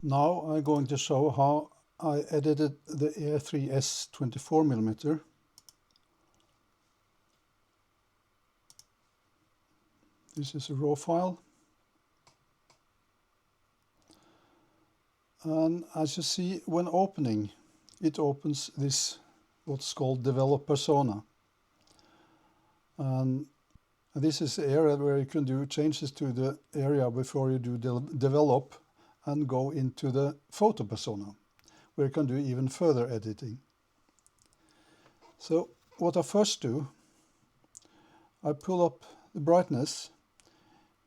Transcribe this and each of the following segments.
Now I'm going to show how I edited the Air 3S 24mm. This is a raw file. And as you see, when opening, it opens this what's called develop persona. And this is the area where you can do changes to the area before you do develop and go into the photo persona, where you can do even further editing. So what I first do, I pull up the brightness.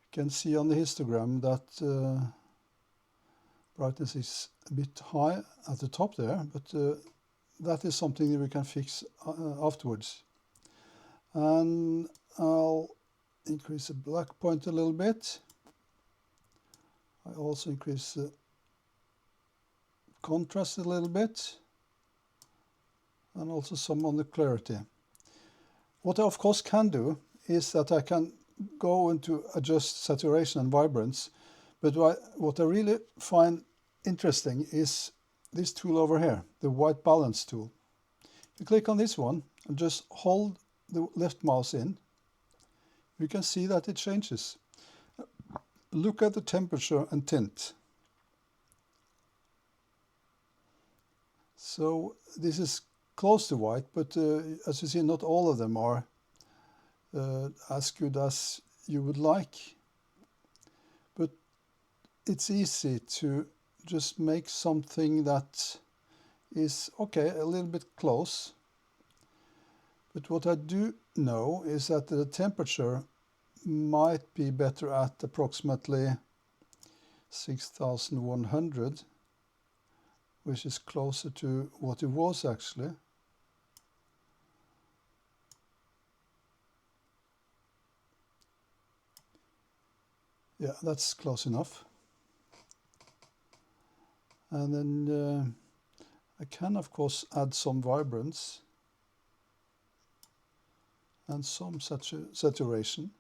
You can see on the histogram that brightness is a bit high at the top there, but that is something that we can fix afterwards. And I'll increase the black point a little bit. I also increase the contrast a little bit, and also some on the clarity. What I of course can do is that I can go into adjust saturation and vibrance, but what I really find interesting is this tool over here, the white balance tool. If you click on this one and just hold the left mouse in, you can see that it changes. Look at the temperature and tint. So this is close to white, but as you see, not all of them are as good as you would like. But it's easy to just make something that is, okay, a little bit close. But what I do know is that the temperature might be better at approximately 6100, which is closer to what it was actually. Yeah, that's close enough. And then I can of course add some vibrance and some saturation.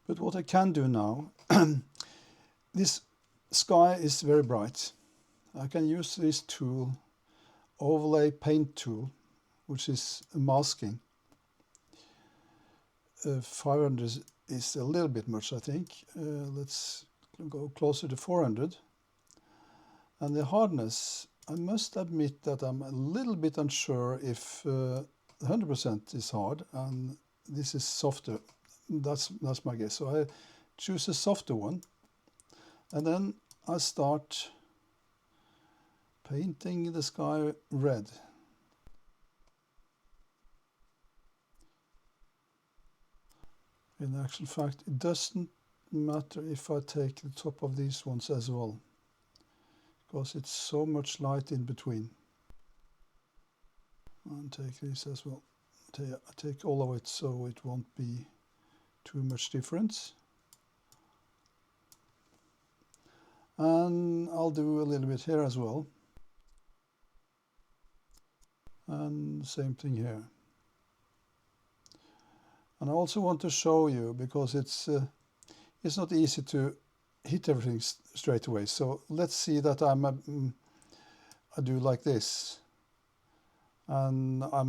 But what I can do now, this sky is very bright. I can use this tool, overlay paint tool, which is masking. 500 is a little bit much, I think. Let's go closer to 400. And the hardness, I must admit that I'm a little bit unsure if 100% is hard and this is softer. That's my guess. So I choose a softer one, and then I start painting the sky red. In actual fact, it doesn't matter if I take the top of these ones as well, because it's so much light in between. And take this as well. I take all of it so it won't be too much difference. And I'll do a little bit here as well. And same thing here. And I also want to show you, because it's not easy to hit everything straight away. So let's see that I do like this. And I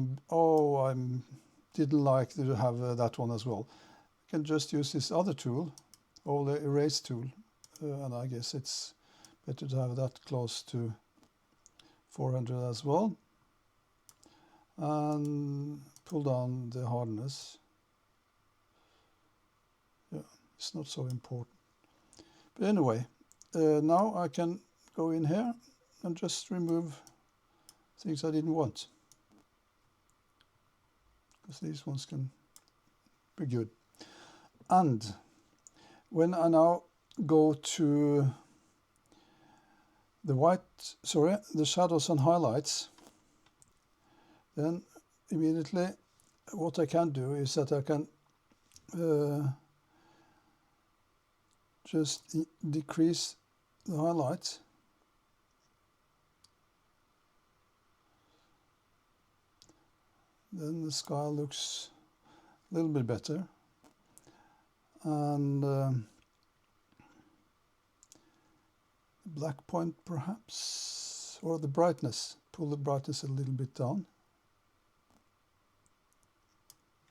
didn't like to have that one as well. I can just use this other tool, or the erase tool, and I guess it's better to have that close to 400 as well. And pull down the hardness. Yeah, it's not so important. But anyway, now I can go in here and just remove things I didn't want, because these ones can be good. And when I now go to the shadows and highlights, then immediately what I can do is that I can just decrease the highlights. Then the sky looks a little bit better. And black point perhaps, or the brightness. Pull the brightness a little bit down.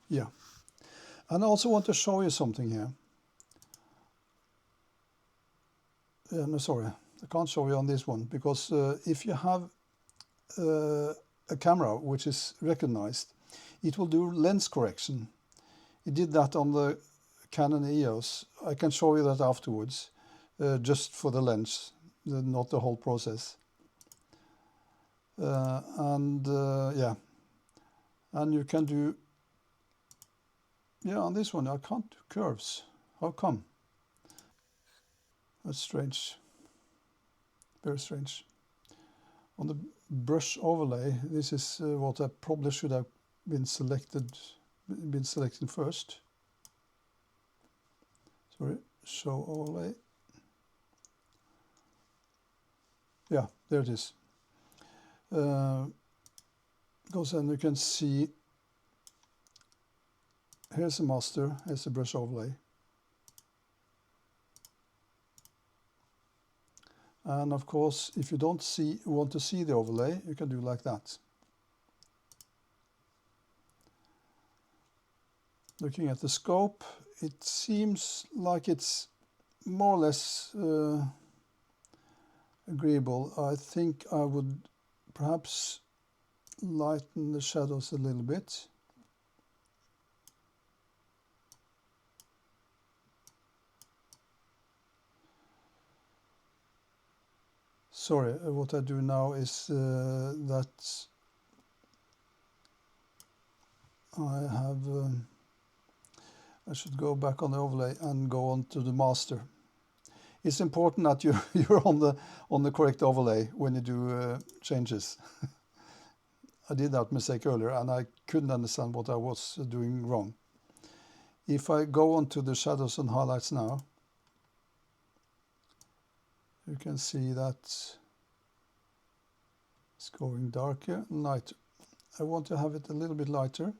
Yeah. And I also want to show you something here. No, sorry, I can't show you on this one, because if you have a camera which is recognized, it will do lens correction. It did that on the Canon EOS. I can show you that afterwards, just for the lens, not the whole process. Yeah, and you can do, yeah, on this one I can't do curves. How come? That's strange, very strange. On the brush overlay, this is what I probably should have been selecting first. Sorry, show overlay. Yeah, there it is. Goes and you can see, here's the master, here's the brush overlay. And of course, if you don't want to see the overlay, you can do like that. Looking at the scope, it seems like it's more or less agreeable. I think I would perhaps lighten the shadows a little bit. Sorry, what I do now is that I should go back on the overlay and go on to the master. It's important that you're on the correct overlay when you do changes. I did that mistake earlier and I couldn't understand what I was doing wrong. If I go on to the shadows and highlights now, you can see that it's going darker and lighter. I want to have it a little bit lighter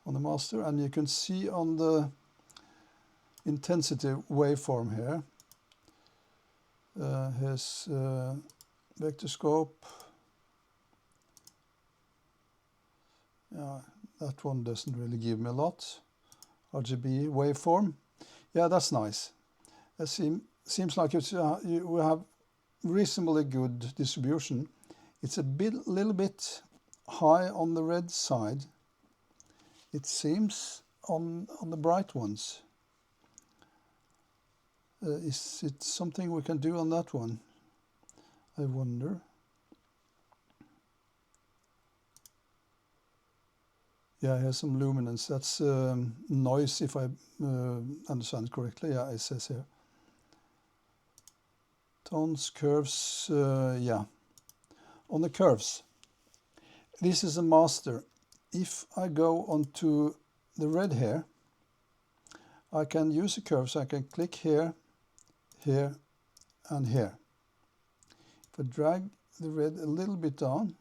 on the master, and you can see on the intensity waveform here, here's vector scope. Yeah, that one doesn't really give me a lot. RGB waveform, yeah, that's nice. It seems like you have reasonably good distribution. It's a little bit high on the red side, it seems, on the bright ones. Is it something we can do on that one? I wonder. Yeah, here's some luminance. That's noise, if I understand it correctly. Yeah, it says here. Tones, curves, yeah. On the curves, this is a master. If I go onto the red here, I can use the curves. I can click here, here, and here. If I drag the red a little bit down,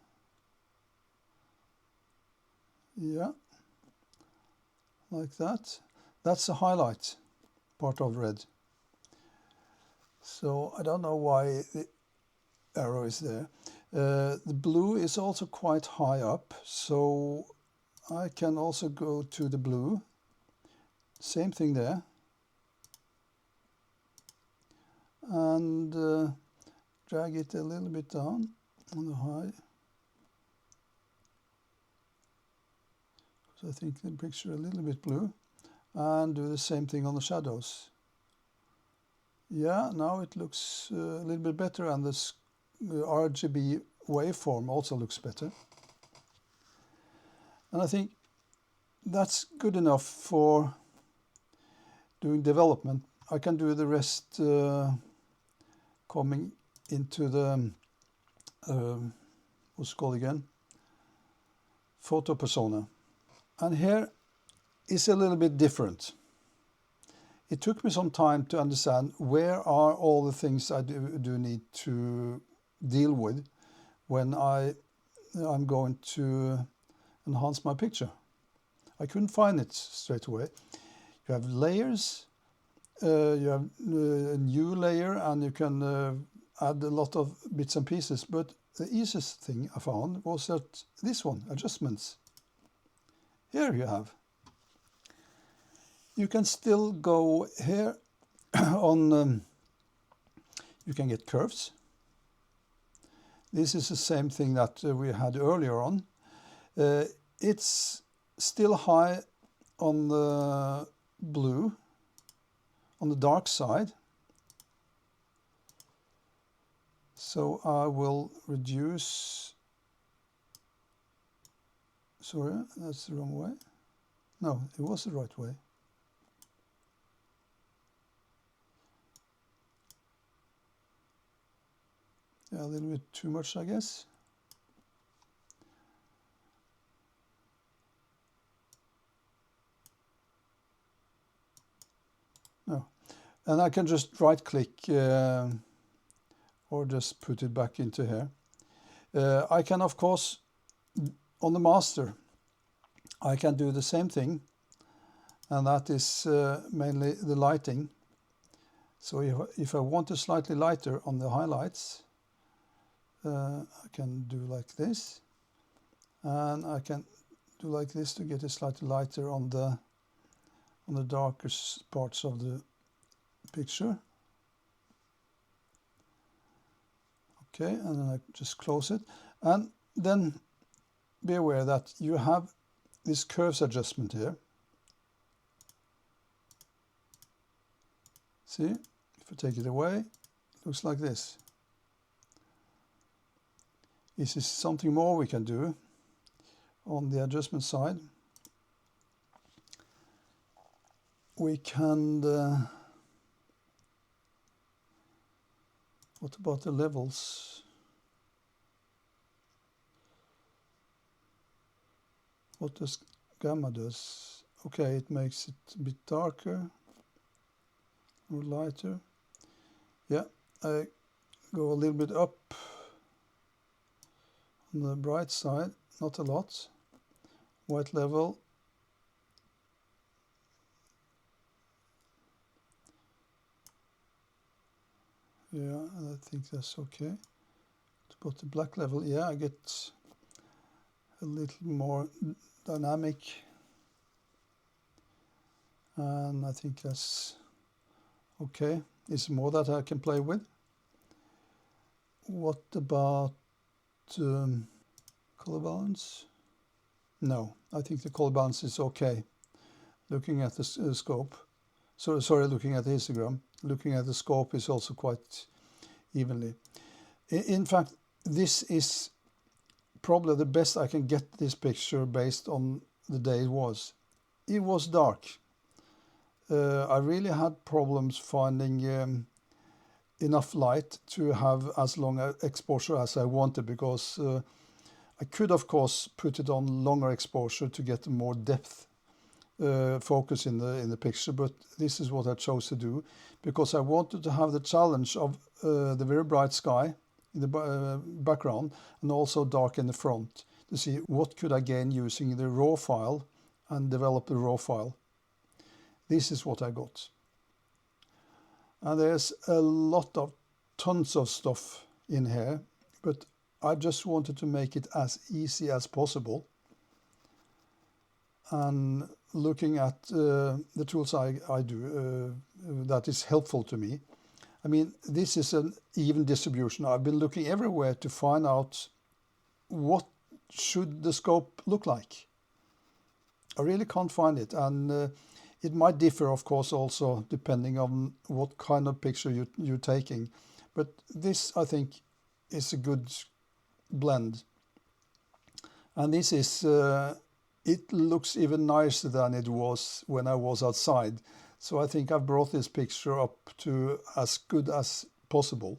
yeah, like that. That's the highlight part of red. So I don't know why the arrow is there. The blue is also quite high up, so I can also go to the blue. Same thing there. And drag it a little bit down on the high. So I think the picture a little bit blue. And do the same thing on the shadows. Yeah, now it looks a little bit better, and this RGB waveform also looks better. And I think that's good enough for doing development. I can do the rest coming into the, what's it called again? Photo persona. And here is a little bit different. It took me some time to understand where are all the things I do need to deal with when I'm going to enhance my picture. I couldn't find it straight away. You have layers, you have a new layer and you can add a lot of bits and pieces, but the easiest thing I found was that this one, adjustments. Here you have. You can still go here on, you can get curves. This is the same thing that we had earlier on. It's still high on the blue, on the dark side. So I will reduce, sorry, that's the wrong way. No, it was the right way. Yeah, a little bit too much, I guess. No, and I can just right click or just put it back into here. I can, of course, on the master, I can do the same thing, and that is mainly the lighting. So if I want a slightly lighter on the highlights, I can do like this, and I can do like this to get a slightly lighter on the darkest parts of the picture. Okay, and then I just close it, and then be aware that you have this curves adjustment here. See, if I take it away, it looks like this. This is something more we can do on the adjustment side. We can, what about the levels? What does gamma does? Okay, it makes it a bit darker or lighter. Yeah, I go a little bit up on the bright side, not a lot. White level. Yeah, I think that's okay. But the black level, yeah, I get a little more dynamic, and I think that's okay. It's more that I can play with. What about color balance? No, I think the color balance is okay. Looking at the scope, sorry, looking at the histogram, looking at the scope is also quite evenly. In fact, this is probably the best I can get this picture based on the day it was. It was dark. I really had problems finding enough light to have as long an exposure as I wanted, because I could, of course, put it on longer exposure to get more depth focus in the picture, but this is what I chose to do because I wanted to have the challenge of the very bright sky in the background and also dark in the front, to see what could I gain using the raw file and develop the raw file. This is what I got. And there's a lot of tons of stuff in here, but I just wanted to make it as easy as possible. And looking at the tools I do, that is helpful to me. I mean, this is an even distribution. I've been looking everywhere to find out what should the scope look like. I really can't find it, and it might differ, of course, also depending on what kind of picture you're taking. But this, I think, is a good blend. And this is, it looks even nicer than it was when I was outside. So I think I've brought this picture up to as good as possible.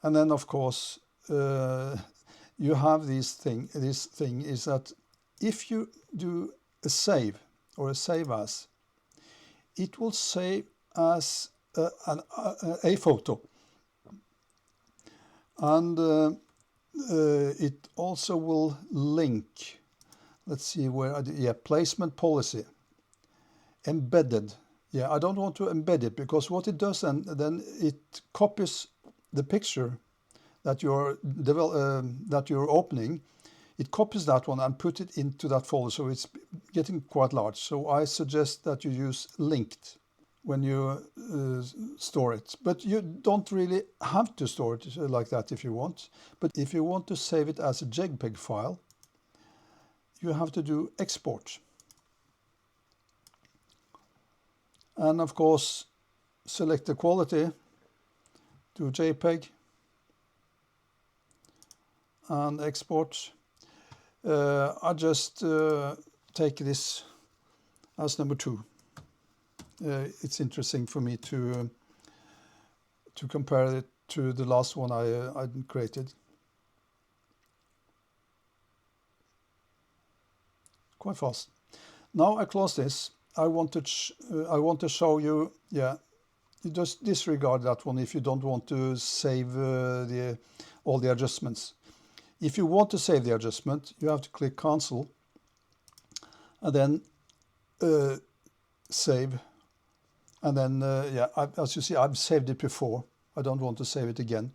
And then, of course, you have this thing is that if you do a save or a save as, it will save as a photo. And it also will link, let's see where, placement policy, embedded Yeah, I don't want to embed it, because what it does then it copies the picture that you're opening. It copies that one and put it into that folder, so it's getting quite large. So I suggest that you use linked when you store it. But you don't really have to store it like that if you want. But if you want to save it as a JPEG file, you have to do export. And of course, select the quality, do JPEG, and export. I just take this as number 2. It's interesting for me to compare it to the last one I created. Quite fast. Now I close this. I want to show you. Yeah, you just disregard that one if you don't want to save all the adjustments. If you want to save the adjustment, you have to click cancel and then save. And then, yeah, as you see, I've saved it before. I don't want to save it again.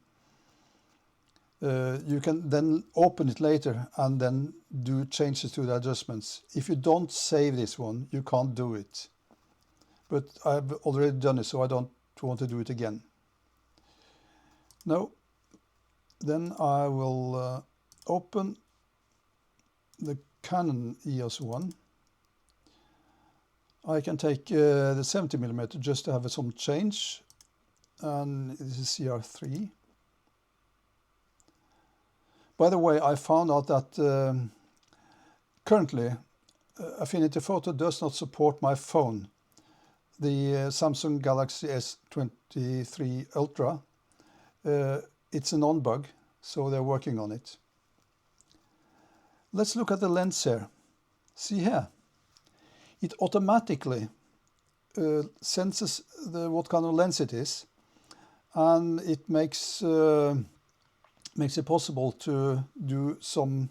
You can then open it later and then do changes to the adjustments. If you don't save this one, you can't do it. But I've already done it, so I don't want to do it again. No. Then I will open the Canon EOS one. I can take the 70mm just to have some change, and this is CR3. By the way, I found out that currently Affinity Photo does not support my phone, the Samsung Galaxy S23 Ultra. It's a non-bug, so they're working on it. Let's look at the lens here. See here. It automatically senses what kind of lens it is, and it makes it possible to do some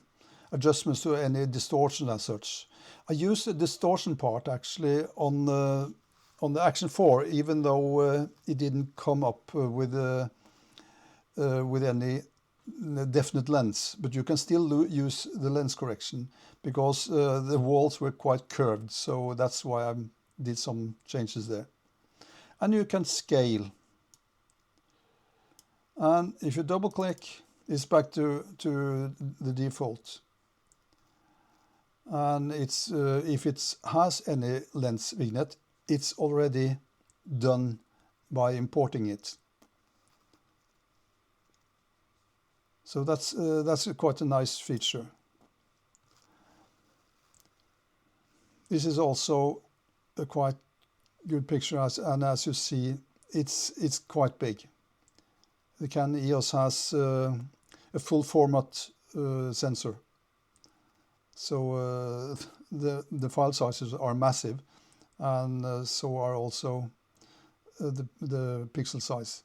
adjustments to any distortion and such. I used the distortion part actually on the Action 4, even though it didn't come up with any definite lens, but you can still use the lens correction because the walls were quite curved, so that's why I did some changes there. And you can scale, and if you double click, it's back to the default. And it's if it has any lens vignette, it's already done by importing it. So that's quite a nice feature. This is also a quite good picture, and as you see, it's quite big. The Canon EOS has a full format sensor, so the file sizes are massive, and so are also the pixel size.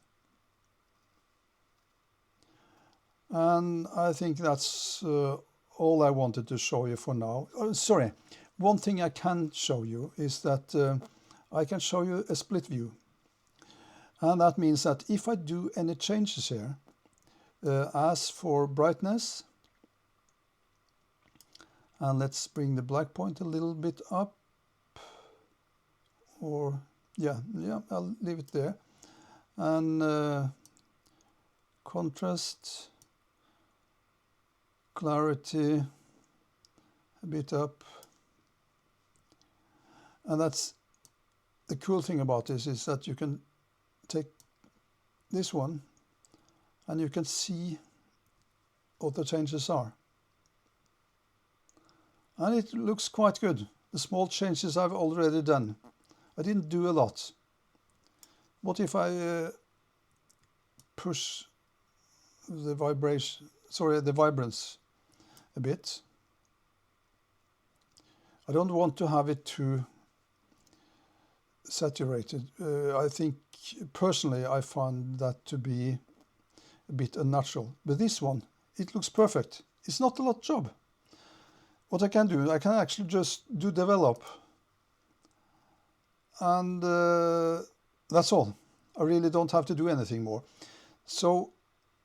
And I think that's all I wanted to show you for now. Oh, sorry, one thing I can show you is that I can show you a split view. And that means that if I do any changes here, as for brightness, and let's bring the black point a little bit up, or yeah, I'll leave it there, and contrast, clarity a bit up. And that's the cool thing about this, is that you can take this one and you can see what the changes are. And it looks quite good. The small changes I've already done. I didn't do a lot. What if I push the vibrance a bit? I don't want to have it too saturated. I think personally I find that to be a bit unnatural. But this one, it looks perfect. It's not a lot job. What I can do, I can actually just do develop, and that's all. I really don't have to do anything more. So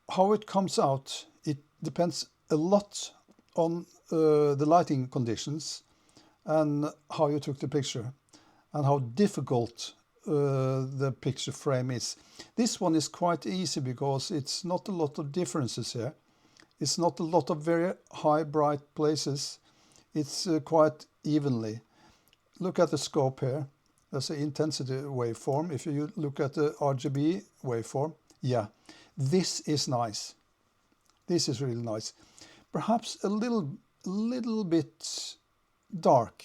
how it comes out, it depends a lot on the lighting conditions and how you took the picture and how difficult the picture frame is. This one is quite easy because it's not a lot of differences here. It's not a lot of very high bright places. It's quite evenly. Look at the scope here. That's the intensity waveform. If you look at the RGB waveform, yeah, this is nice. This is really nice. Perhaps a little bit dark.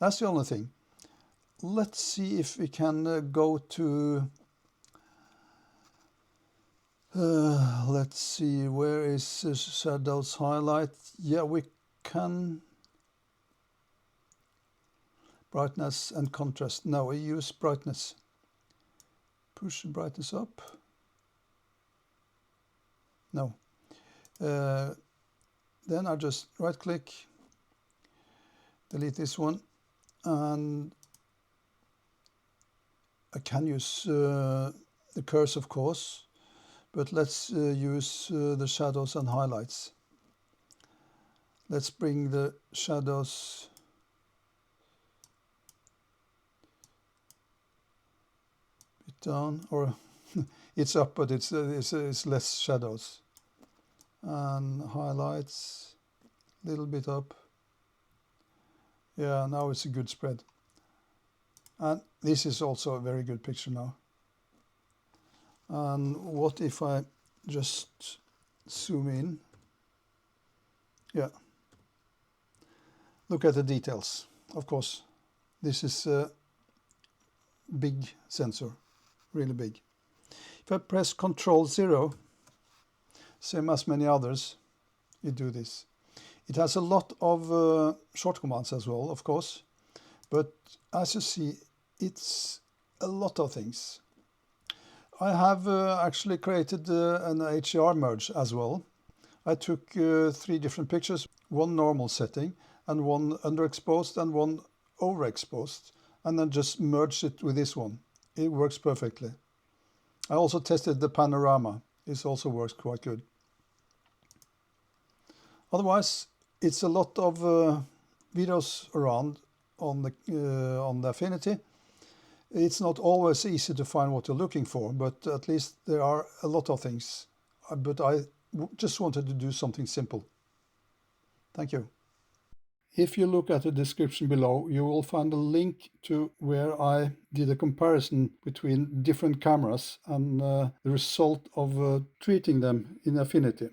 That's the only thing. Let's see if we can go to... let's see, where is shadows highlight? Yeah, we can... Brightness and contrast. No, we use brightness. Push the brightness up. No. Then I just right click, delete this one, and I can use the cursor, of course, but let's use the shadows and highlights. Let's bring the shadows down, or it's up, but it's less shadows. And highlights, a little bit up. Yeah, now it's a good spread. And this is also a very good picture now. And what if I just zoom in? Yeah. Look at the details. Of course, this is a big sensor, really big. If I press Ctrl 0, same as many others, you do this. It has a lot of short commands as well, of course, but as you see, it's a lot of things. I have actually created an HDR merge as well. I took 3 different pictures, one normal setting and one underexposed and one overexposed, and then just merged it with this one. It works perfectly. I also tested the panorama. This also works quite good. Otherwise, it's a lot of videos around on the Affinity. It's not always easy to find what you're looking for, but at least there are a lot of things. But I just wanted to do something simple. Thank you. If you look at the description below, you will find a link to where I did a comparison between different cameras and the result of treating them in Affinity.